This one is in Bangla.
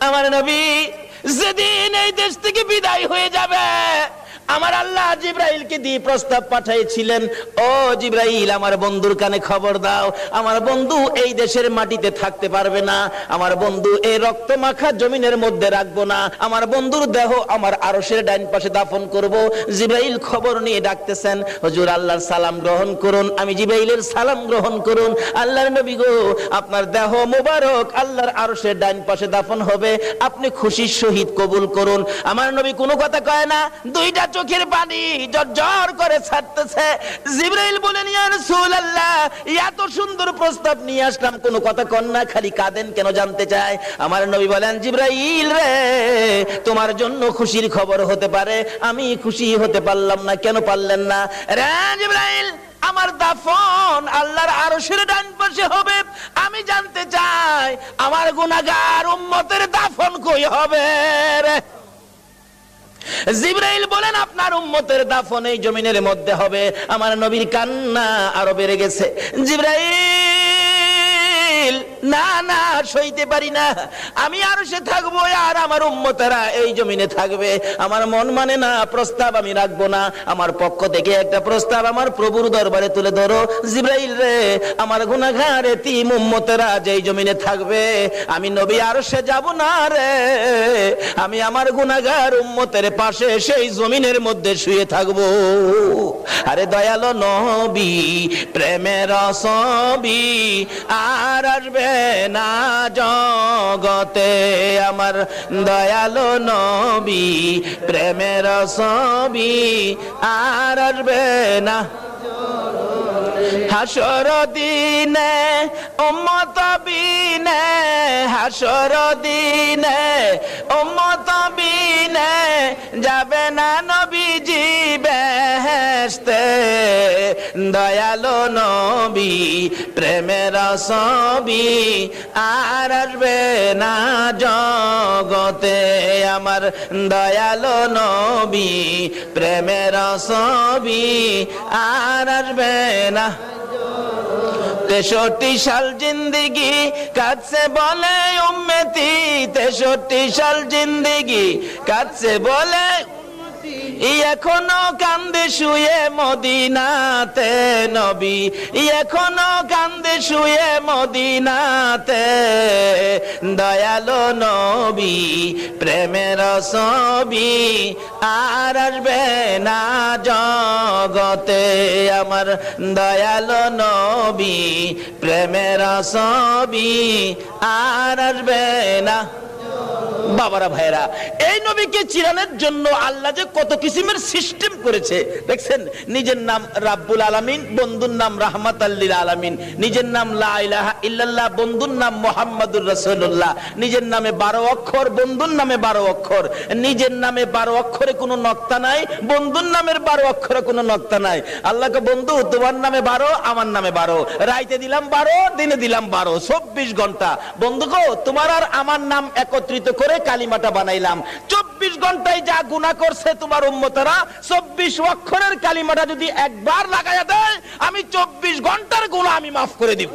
আমার নবী যেদিন এই দেশ থেকে বিদায় হয়ে যাবে, আমার আল্লাহ জিব্রাইলকে দিয়ে প্রস্তাব পাঠিয়েছিলেন, ও জিব্রাইল আমার বন্ধুর কানে খবর দাও, আমার বন্ধু এই দেশের মাটিতে থাকতে পারবে না, আমার বন্ধু এই রক্ত মাখা জমিনের মধ্যে রাখবো না, আমার বন্ধুর দেহ আমার আরশের ডাইন পাশে দাফন করব। জিব্রাইল খবর নিয়ে ডাকতেছেন, হুজুর আল্লাহর সালাম গ্রহণ করুন। আমি জিব্রাইলের সালাম গ্রহণ করুন। আল্লাহর নবী গো, আপনার দেহ মোবারক আল্লাহর আরশের ডাইন পাশে দাফন হবে, আপনি খুশির সহিত কবুল করুন। আমার নবী কোনো কথা কয় না, দুইটা চোখের পানি জর্জর করে ছাড়তেছে। জিবরাইল বলেন, ইয়া রাসূলুল্লাহ, এত সুন্দর প্রস্তাব নিয়ে আসলাম, কোনো কথা কন না, খালি কাঁদেন কেন জানতে চাই। আমার নবী বলেন, জিবরাইল রে, তোমার জন্য খুশির খবর হতে পারে, আমি খুশি হতে পারলাম না। কেন পারলেন না? রে জিবরাইল, আমার দাফন আল্লাহর আরশের ডান পাশে হবে, আমি জানতে চাই আমার গুনাহগার উম্মতের দাফন কই হবে রে? জিবরাইল বলেন, আপনার উম্মতের দাফন এই জমিনের মধ্যে হবে। আমার নবীর কান্না আরো বেড়ে গেছে। জিবরাইল, না না, সইতে পারি না, আমি আরশে থাকবো আর আমার উম্মতেরা এই জমিনে থাকবে। আমার মন মানে না, প্রস্তাব আমি রাখবো না। আমার পক্ষ থেকে একটা প্রস্তাব আমার প্রভুর দরবারে তুলে ধরো। জিবরাইল রে, আমার গুনাহগার এতিম উম্মতেরা যেই জমিনে থাকবে, আমি নবী আরশে যাব না রে, আমি আমার গুনাহগার উম্মতের পাশে সেই জমিনের মধ্যে শুয়ে থাকবো। আরে দয়ালো নবী, প্রেমের ছবি আর আসবে না জগতে, আমার দয়ালো নবী, প্রেমের ছবি আর আসবে না। হাসর দিনে উম্মত বিনে, হাসর দিনে উম্মত বিনে যাবে না নবীজি বেহেশতে। দয়ালো নবী, প্রেমের ছবি আর আসবে না জগতে, আমার দয়ালো নবী, প্রেমের ছবি আর আসবে না। 63 সাল জিন্দেগি কাটছে বলে উম্মতি, 63 সাল জিন্দেগি কাটছে বলে, এখনো কান্দে শুয়ে মদিনাতে নবী, এখনো কান্দে শুয়ে মদিনাতে। দয়ালো নবী, প্রেমের ছবি আর আসবে না জগতে, আমার দয়ালো নবী, প্রেমের ছবি আর আসবে না। বাবারা ভাইরা, এই নবীকে চিরানোর জন্য আল্লাহ যে কত কিসিমের সিস্টেম করেছে দেখছেন। নিজের নাম রাব্বুল আলামিন, বন্ধুর নাম রাহমাতাল লিল আলামিন, নিজের নাম লা ইলাহা ইল্লাল্লাহ, বন্ধুর নাম মুহাম্মাদুর রাসূলুল্লাহ, নিজের নামে 12 অক্ষর, বন্ধুর নামে 12 অক্ষর, নিজের নামে 12 অক্ষরে কোনো নক্তা নাই, বন্ধুর নামের 12 অক্ষরে কোনো নক্তা নাই। আল্লাহকে বন্ধু, তোমার নামে 12, আমার নামে 12, রাইতে দিলাম 12, দিনে দিলাম 12, 24 ঘন্টা। বন্ধু গো, তোমার আর আমার নাম একত্রিত করে কালিমাটা বানাইলাম। 24 ঘন্টায় যা গুনাহ করছে তোমার উম্মতেরা, 24 অক্ষরের কালিমাটা যদি একবার লাগায়া দেয়, আমি 24 ঘন্টার গুনাহ আমি মাফ করে দিব।